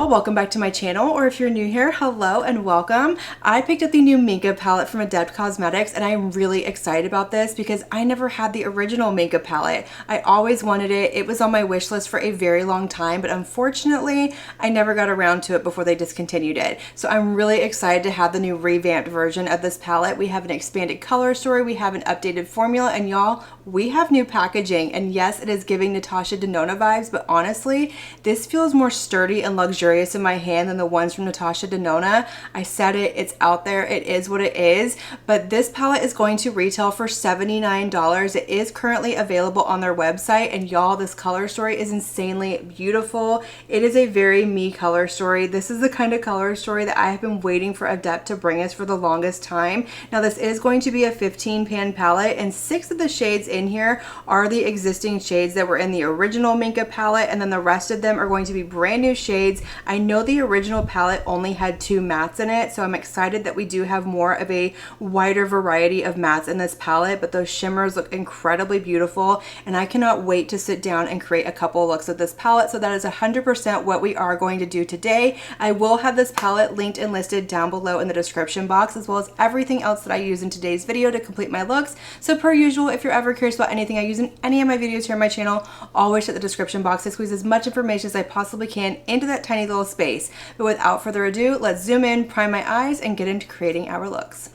y'all, welcome back to my channel, or if you're new here, hello and welcome. I picked up the new Minka palette from Adept Cosmetics and I'm really excited about this because I never had the original Minka palette. I always wanted it. It was on my wish list for a very long time, but unfortunately I never got around to it before they discontinued it. So I'm really excited to have the new revamped version of this palette. We have an expanded color story, we have an updated formula, and y'all, we have new packaging. And yes, it is giving Natasha Denona vibes, but honestly, this feels more sturdy and luxurious in my hand than the ones from Natasha Denona. I said it, it's out there, it is what it is, but this palette is going to retail for $79. It is currently available on their website, and y'all, this color story is insanely beautiful. It is a very me color story. This is the kind of color story that I have been waiting for Adept to bring us for the longest time. Now this is going to be a 15 pan palette, and 6 of the shades in here are the existing shades that were in the original Minka palette, and then the rest of them are going to be brand new shades. I know the original palette only had 2 mattes in it, so I'm excited that we do have more of a wider variety of mattes in this palette, but those shimmers look incredibly beautiful, and I cannot wait to sit down and create a couple looks of this palette. So that is 100% what we are going to do today. I will have this palette linked and listed down below in the description box, as well as everything else that I use in today's video to complete my looks. So per usual, if you're ever curious about anything I use in any of my videos here on my channel, always check the description box to squeeze as much information as I possibly can into that tiny little space. But without further ado, let's zoom in, prime my eyes, and get into creating our looks.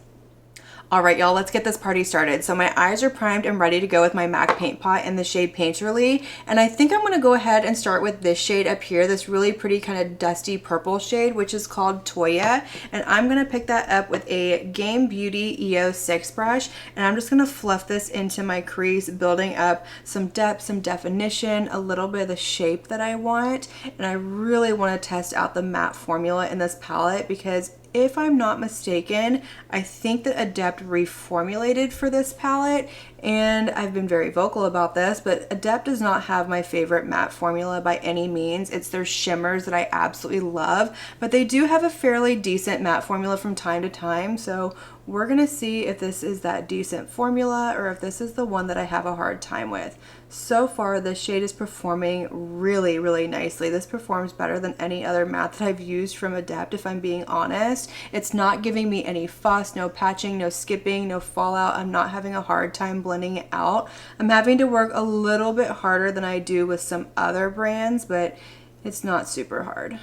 All right, y'all, let's get this party started. So my eyes are primed and ready to go with my MAC paint pot in the shade Painterly. And I think I'm gonna go ahead and start with this shade up here, this really pretty kind of dusty purple shade, which is called Toya. And I'm gonna pick that up with a Game Beauty EO6 brush. And I'm just gonna fluff this into my crease, building up some depth, some definition, a little bit of the shape that I want. And I really wanna test out the matte formula in this palette because if I'm not mistaken, I think that Adept reformulated for this palette, and I've been very vocal about this, but Adept does not have my favorite matte formula by any means. It's their shimmers that I absolutely love, but they do have a fairly decent matte formula from time to time, so we're gonna see if this is that decent formula or if this is the one that I have a hard time with. So far, this shade is performing really, really nicely. This performs better than any other matte that I've used from Adept, if I'm being honest. It's not giving me any fuss, no patching, no skipping, no fallout. I'm not having a hard time blending it out. I'm having to work a little bit harder than I do with some other brands, but it's not super hard.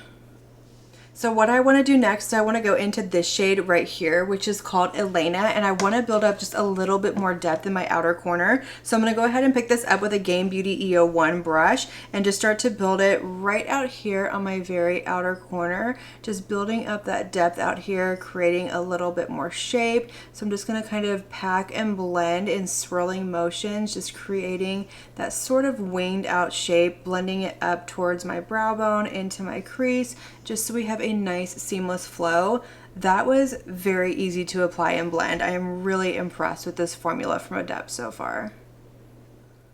So what I want to do next, I want to go into this shade right here, which is called Elena, and I want to build up just a little bit more depth in my outer corner. So I'm going to go ahead and pick this up with a Game Beauty EO1 brush and just start to build it right out here on my very outer corner, just building up that depth out here, creating a little bit more shape. So I'm just going to kind of pack and blend in swirling motions, just creating that sort of winged out shape, blending it up towards my brow bone into my crease, just so we have a nice seamless flow. That was very easy to apply and blend. I am really impressed with this formula from Adept so far.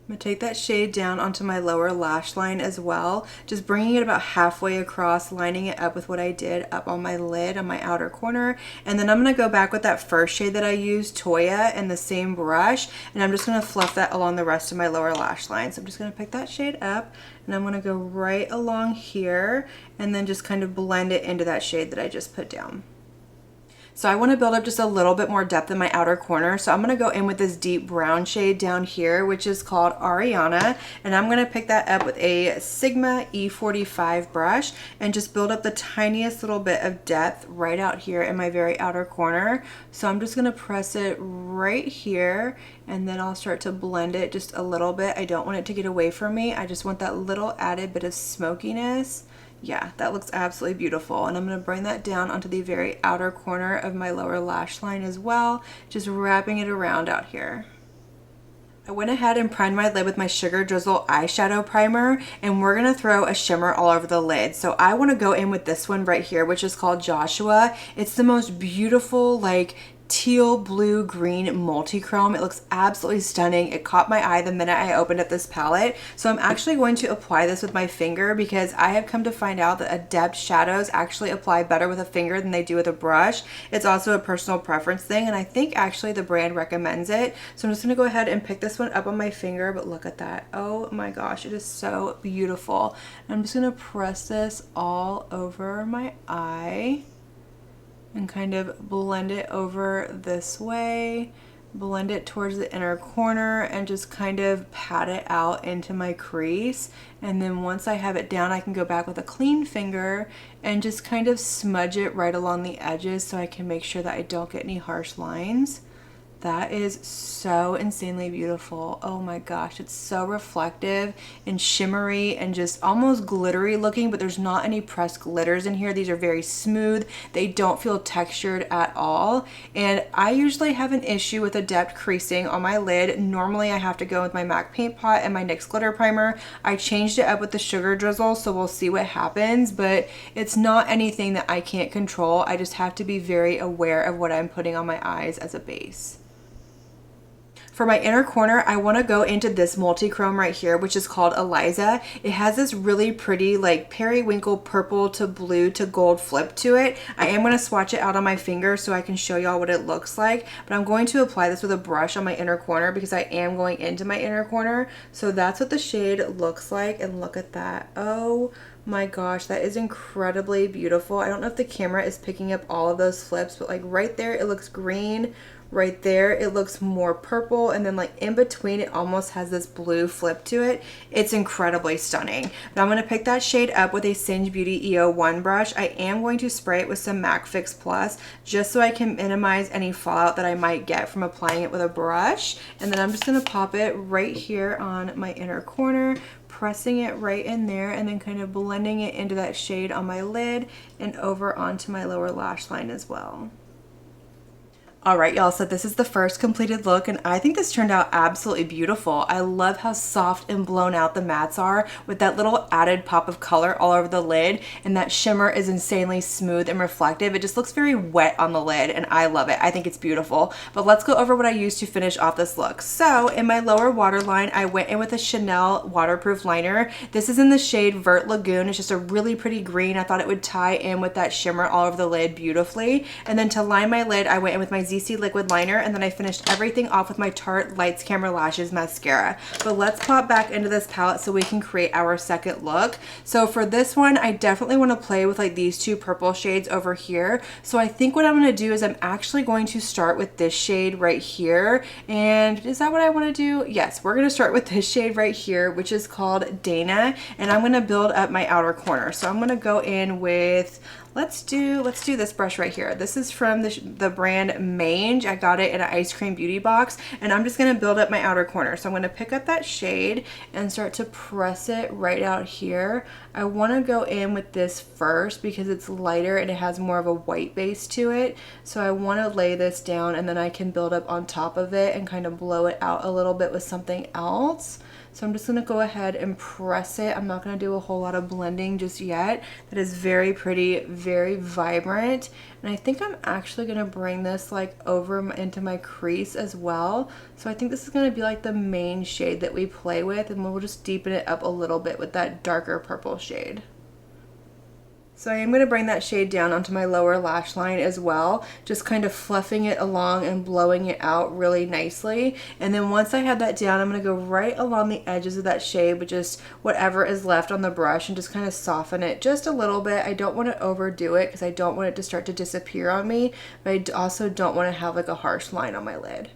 I'm gonna take that shade down onto my lower lash line as well, just bringing it about halfway across, lining it up with what I did up on my lid on my outer corner. And then I'm gonna go back with that first shade that I used, Toya, and the same brush, and I'm just gonna fluff that along the rest of my lower lash line. So I'm just gonna pick that shade up and I'm gonna go right along here and then just kind of blend it into that shade that I just put down. So I want to build up just a little bit more depth in my outer corner. So I'm going to go in with this deep brown shade down here, which is called Ariana. And I'm going to pick that up with a Sigma E45 brush and just build up the tiniest little bit of depth right out here in my very outer corner. So I'm just going to press it right here and then I'll start to blend it just a little bit. I don't want it to get away from me. I just want that little added bit of smokiness. Yeah, that looks absolutely beautiful. And I'm going to bring that down onto the very outer corner of my lower lash line as well, just wrapping it around out here. I went ahead and primed my lid with my Sugar Drizzle eyeshadow primer, and we're going to throw a shimmer all over the lid. So I want to go in with this one right here, which is called Joshua. It's the most beautiful, like, teal, blue, green multi-chrome. It looks absolutely stunning. It caught my eye the minute I opened up this palette. So I'm actually going to apply this with my finger because I have come to find out that Adept shadows actually apply better with a finger than they do with a brush. It's also a personal preference thing, and I think actually the brand recommends it. So I'm just gonna go ahead and pick this one up on my finger, but look at that. Oh my gosh, it is so beautiful. And I'm just gonna press this all over my eye and kind of blend it over this way, blend it towards the inner corner, and just kind of pat it out into my crease. And then once I have it down, I can go back with a clean finger and just kind of smudge it right along the edges so I can make sure that I don't get any harsh lines. That is so insanely beautiful. Oh my gosh, it's so reflective and shimmery and just almost glittery looking, but there's not any pressed glitters in here. These are very smooth. They don't feel textured at all. And I usually have an issue with Adept creasing on my lid. Normally I have to go with my MAC paint pot and my NYX glitter primer. I changed it up with the sugar drizzle, so we'll see what happens, but it's not anything that I can't control. I just have to be very aware of what I'm putting on my eyes as a base. For my inner corner, I want to go into this multi-chrome right here, which is called Eliza. It has this really pretty like periwinkle purple to blue to gold flip to it. I am going to swatch it out on my finger so I can show y'all what it looks like, but I'm going to apply this with a brush on my inner corner because I am going into my inner corner. So that's what the shade looks like, and look at that. Oh my gosh, that is incredibly beautiful. I don't know if the camera is picking up all of those flips, but like right there it looks green. Right there it looks more purple, and then like in between it almost has this blue flip to it. It's incredibly stunning. But I'm going to pick that shade up with a Singe Beauty EO1 brush. I am going to spray it with some MAC Fix Plus just so I can minimize any fallout that I might get from applying it with a brush. And then I'm just going to pop it right here on my inner corner, pressing it right in there, and then kind of blending it into that shade on my lid and over onto my lower lash line as well. All right, y'all, so this is the first completed look, and I think this turned out absolutely beautiful. I love how soft and blown out the mattes are with that little added pop of color all over the lid, and that shimmer is insanely smooth and reflective. It just looks very wet on the lid, and I love it. I think it's beautiful. But let's go over what I used to finish off this look. So in my lower waterline, I went in with a Chanel waterproof liner. This is in the shade Vert Lagoon. It's just a really pretty green. I thought it would tie in with that shimmer all over the lid beautifully. And then to line my lid, I went in with my ZC liquid liner, and then I finished everything off with my Tarte Lights Camera Lashes mascara. But let's pop back into this palette so we can create our second look. So for this one, I definitely want to play with like these two purple shades over here. So I think what I'm going to do is I'm actually going to start with this shade right here. And is that what I want to do? Yes, we're going to start with this shade right here, which is called Dana, and I'm going to build up my outer corner. So I'm going to go in with, let's do this brush right here. This is from the brand Mange. I got it in an ice cream beauty box, and I'm just going to build up my outer corner. So I'm going to pick up that shade and start to press it right out here. I want to go in with this first because it's lighter and it has more of a white base to it. So I want to lay this down, and then I can build up on top of it and kind of blow it out a little bit with something else. So I'm just going to go ahead and press it. I'm not going to do a whole lot of blending just yet. That is very pretty, very vibrant. And I think I'm actually going to bring this like over into my crease as well. So I think this is going to be like the main shade that we play with, and we'll just deepen it up a little bit with that darker purple shade. So I am going to bring that shade down onto my lower lash line as well, just kind of fluffing it along and blowing it out really nicely. And then once I have that down, I'm going to go right along the edges of that shade with just whatever is left on the brush and just kind of soften it just a little bit. I don't want to overdo it because I don't want it to start to disappear on me, but I also don't want to have like a harsh line on my lid.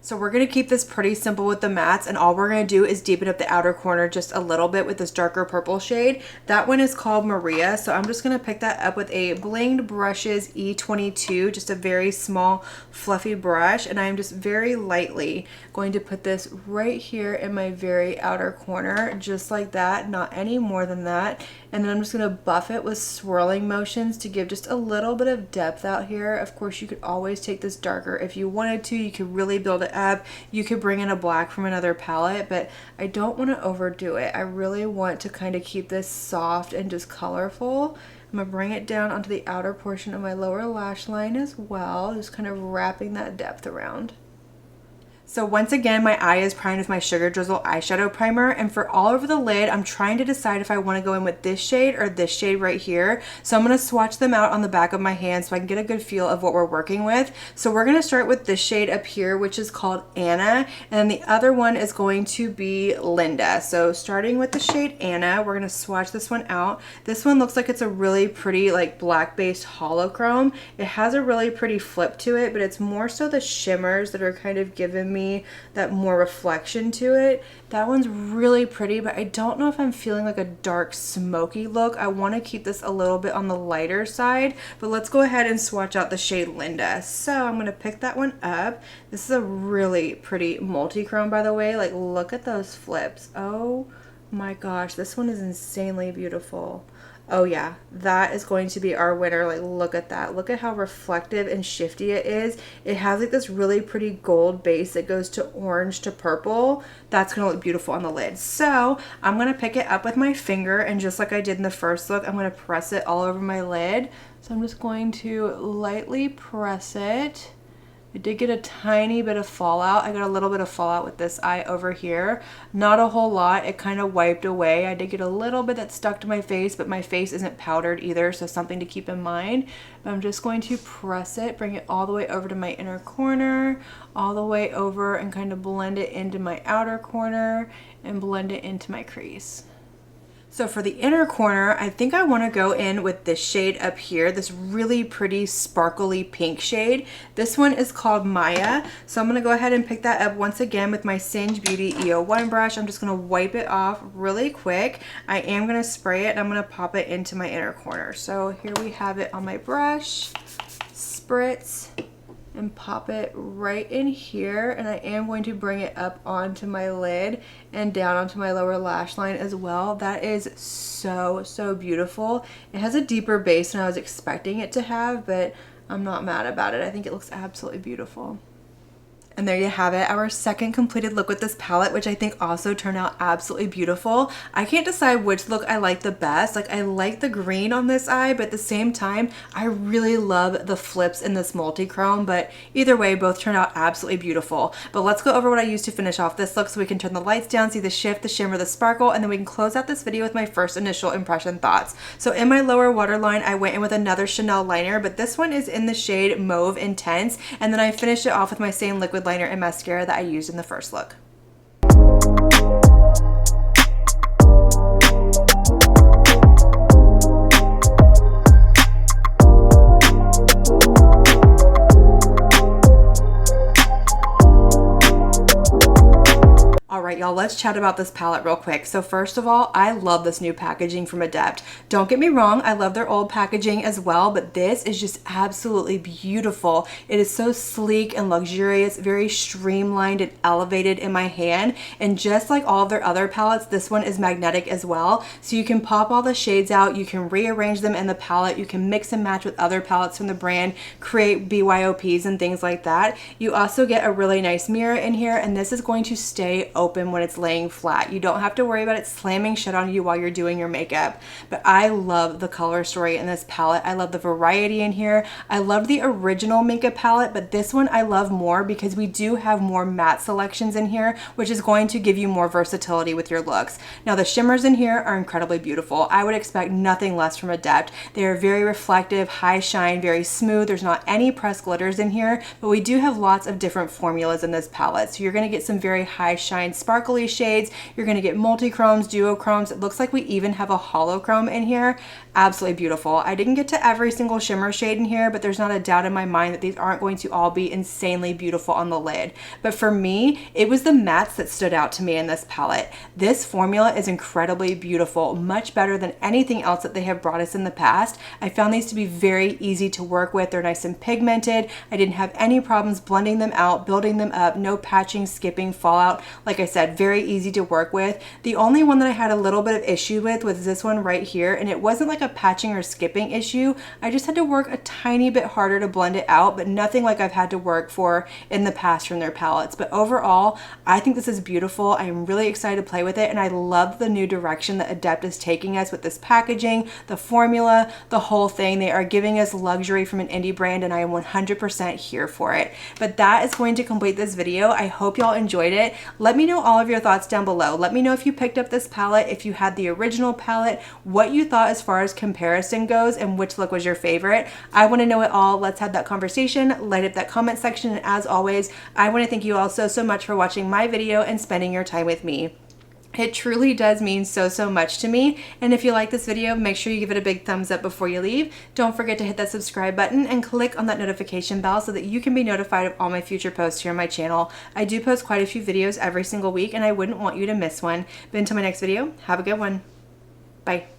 So we're going to keep this pretty simple with the mattes, and all we're going to do is deepen up the outer corner just a little bit with this darker purple shade. That one is called Maria, so I'm just going to pick that up with a Blinged Brushes E22, just a very small fluffy brush, and I'm just very lightly going to put this right here in my very outer corner, just like that, not any more than that. And then I'm just going to buff it with swirling motions to give just a little bit of depth out here. Of course, you could always take this darker if you wanted to. You could really build it up. You could bring in a black from another palette, but I don't want to overdo it. I really want to kind of keep this soft and just colorful. I'm gonna bring it down onto the outer portion of my lower lash line as well, just kind of wrapping that depth around. So once again, my eye is primed with my Sugar Drizzle eyeshadow primer, and for all over the lid, I'm trying to decide if I want to go in with this shade or this shade right here. So I'm going to swatch them out on the back of my hand so I can get a good feel of what we're working with. So we're going to start with this shade up here, which is called Anna, and then the other one is going to be Linda. So starting with the shade Anna, we're going to swatch this one out. This one looks like it's a really pretty like black based holochrome. It has a really pretty flip to it, but it's more so the shimmers that are kind of giving me that more reflection to it. That one's really pretty, but I don't know if I'm feeling like a dark smoky look. I want to keep this a little bit on the lighter side, but let's go ahead and swatch out the shade Linda. So I'm going to pick that one up. This is a really pretty multi-chrome, by the way. Like, look at those flips. Oh my gosh, this one is insanely beautiful. Oh yeah, that is going to be our winner. Like, look at that. Look at how reflective and shifty it is. It has like this really pretty gold base that goes to orange to purple. That's gonna look beautiful on the lid. So I'm gonna pick it up with my finger, and just like I did in the first look, I'm gonna press it all over my lid. So I'm just going to lightly press it. I did get a tiny bit of fallout. I got a little bit of fallout with this eye over here. Not a whole lot. It kind of wiped away. I did get a little bit that stuck to my face, but my face isn't powdered either, so something to keep in mind. But I'm just going to press it, bring it all the way over to my inner corner, all the way over, and kind of blend it into my outer corner and blend it into my crease. So for the inner corner, I think I want to go in with this shade up here, this really pretty sparkly pink shade. This one is called Maya. So I'm going to go ahead and pick that up once again with my Singe Beauty EO1 brush. I'm just going to wipe it off really quick. I am going to spray it, and I'm going to pop it into my inner corner. So here we have it on my brush, spritz, and pop it right in here, and I am going to bring it up onto my lid and down onto my lower lash line as well. That is so beautiful. It has a deeper base than I was expecting it to have, but I'm not mad about it. I think it looks absolutely beautiful. And there you have it, our second completed look with this palette, which I think also turned out absolutely beautiful. I can't decide which look I like the best. Like, I like the green on this eye, but at the same time, I really love the flips in this multi-chrome, but either way, both turned out absolutely beautiful. But let's go over what I used to finish off this look so we can turn the lights down, see the shift, the shimmer, the sparkle, and then we can close out this video with my first initial impression thoughts. So in my lower waterline, I went in with another Chanel liner, but this one is in the shade Mauve Intense, and then I finished it off with my same liquid liner and mascara that I used in the first look. Alright y'all, let's chat about this palette real quick. So first of all, I love this new packaging from Adept. Don't get me wrong, I love their old packaging as well, but this is just absolutely beautiful. It is so sleek and luxurious, very streamlined and elevated in my hand, and just like all of their other palettes, this one is magnetic as well. So you can pop all the shades out, you can rearrange them in the palette, you can mix and match with other palettes from the brand, create BYOPs and things like that. You also get a really nice mirror in here, and this is going to stay open when it's laying flat. You don't have to worry about it slamming shut on you while you're doing your makeup. But I love the color story in this palette. I love the variety in here. I love the original Minka palette, but this one I love more because we do have more matte selections in here, which is going to give you more versatility with your looks. Now the shimmers in here are incredibly beautiful. I would expect nothing less from Adept. They are very reflective, high shine, very smooth. There's not any pressed glitters in here, but we do have lots of different formulas in this palette. So you're going to get some very high shine sparkly shades. You're going to get multi-chromes, duochromes. It looks like we even have a holochrome in here. Absolutely beautiful. I didn't get to every single shimmer shade in here, but there's not a doubt in my mind that these aren't going to all be insanely beautiful on the lid. But for me, it was the mattes that stood out to me in this palette. This formula is incredibly beautiful, much better than anything else that they have brought us in the past. I found these to be very easy to work with. They're nice and pigmented. I didn't have any problems blending them out, building them up, no patching, skipping, fallout. Like I said, very easy to work with. The only one that I had a little bit of issue with was this one right here, and it wasn't like a patching or skipping issue. I just had to work a tiny bit harder to blend it out, but nothing like I've had to work for in the past from their palettes. But overall, I think this is beautiful. I am really excited to play with it, and I love the new direction that Adept is taking us with this packaging, the formula, the whole thing. They are giving us luxury from an indie brand, and I am 100% here for it. But that is going to complete this video. I hope y'all enjoyed it. Let me know all of your thoughts down below. Let me know if you picked up this palette, if you had the original palette, what you thought as far as comparison goes, and which look was your favorite. I want to know it all. Let's have that conversation. Light up that comment section, and as always, I want to thank you all so much for watching my video and spending your time with me. It truly does mean so much to me, and if you like this video, make sure you give it a big thumbs up before you leave. Don't forget to hit that subscribe button and click on that notification bell so that you can be notified of all my future posts here on my channel. I do post quite a few videos every single week, and I wouldn't want you to miss one. But until my next video, have a good one. Bye.